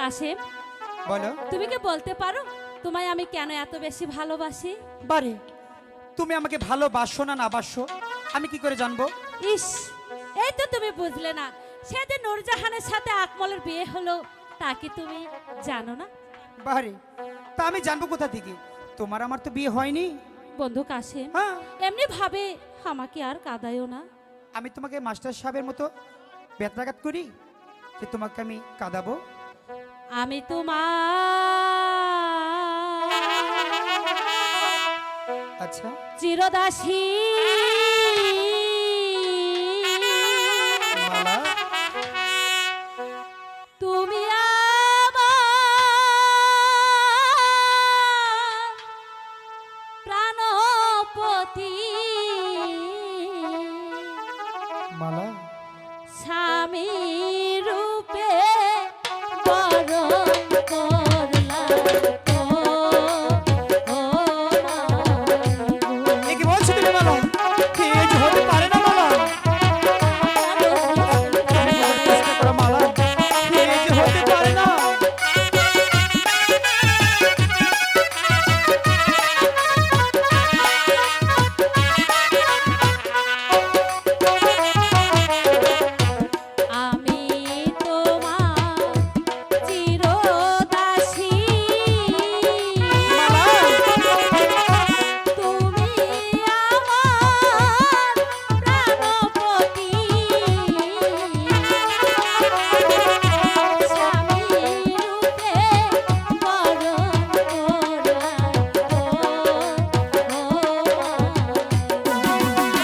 কাশেম, বলো। তুমি কি বলতে পারো তোমায় আমি কেন এত বেশি ভালোবাসি? বারে, তুমি আমাকে ভালোবাসো না না বাসো আমি কি করে জানবো? ইস, এই তো তুমি বুঝলে না। সেদিন নূরজাহানের সাথে আকমলের বিয়ে হলো, তা কি তুমি জানো না? বারে, তা আমি জানবো কোথা থেকে? তোমার আমার তো বিয়ে হয়নি। বন্ধু কাশেম, হ্যাঁ, এমনি ভাবে আমাকে আর কাঁদায়ও না। আমি তোমাকে মাস্টার সাহেবের মতো বেত্রাঘাত করি যে তোমাকে আমি কাঁদাবো? আমি তোমার আচ্ছা, চিরদাসী। মালা, তুমি আমার প্রাণপতি, মালা, স্বামী রূপে বরণ করলাম ও, ও এ কি বলছো তুমি মালা? এই যে হতে পারে না মালা। তুমি বোঝার চেষ্টা করো মালা, এই যে হতে পারে না। আমি তোমার চিরদাসী, মালা, তুমি আমার প্রাণপতি, স্বামী রূপে বরণ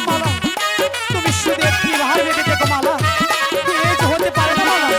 মালা, তুমি শুধু একটি ভার ভেবে দেখো মালা, এই যে হতে পারে না মালা।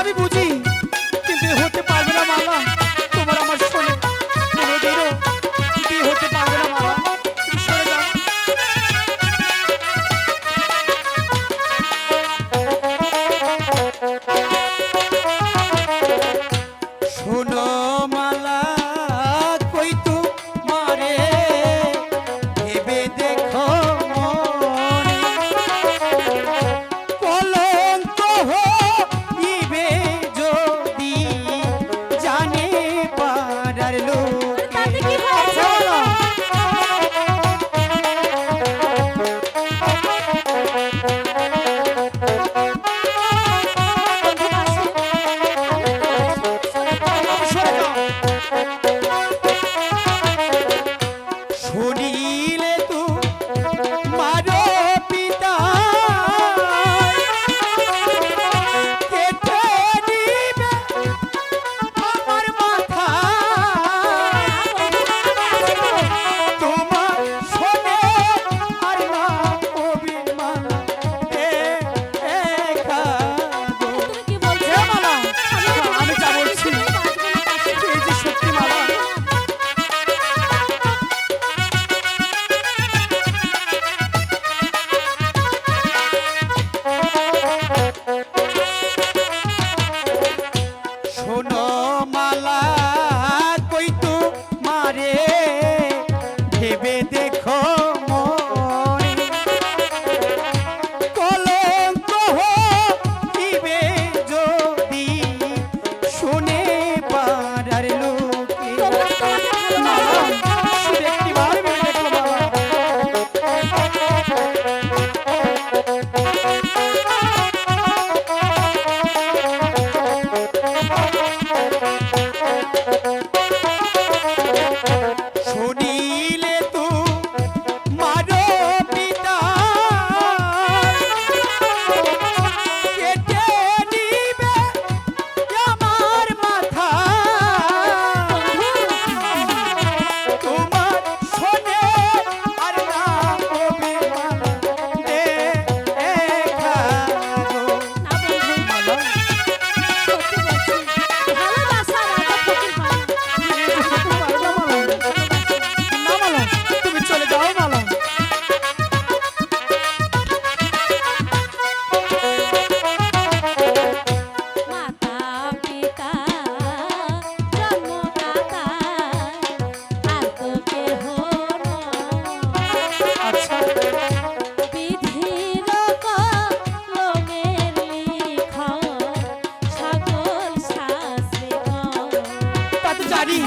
আমি বুঝি, কিন্তু এ হতে পারবে না মালা। তোমার আমার শোনে কোনোদিনও বিয়ে হতে পারবে না মালা। তুমি সরে যাও। শোনো মালা, কই তোমারে ভেবে দেখো মনে, কলঙ্ক হইবে যদি জানে পাড়ার লোকে। তাতে কি হয়েছে? বন্ধু বাসি, শুনিলে তু মারো পিতা কেটে দিবে আমার মাথা। তোমার শোনে আর না অভিমান দেখা গো। তুমি কি বলছো? এ মালা, আমি যা বলছি এই যে সত্যি মালা। শোনো মালা, কই তোমারে ভেবে দেখো মনে, কলঙ্ক হইবে যদি শুনে পাড়ার লোকে। মালা, শুধু একটিবার ভেবে দেখো মালা। শুনিলে তু মারো পিতা কেটে দিবে আমার মাথা। তোমার শোনে আর না অভিমান দেখা গো। না বন্ধু, মালা, সত্যি বলছি, ভালোবাসা রাজা ফকির হয় না। না মালা, তুমি চলে যাও মালা। মাতা পিতা জন্মদাতা আর তো কেহ নয়। আচ্ছা, বিধির কলমের লিখন সকল শাস্ত্রে কয়। তা তো জানি।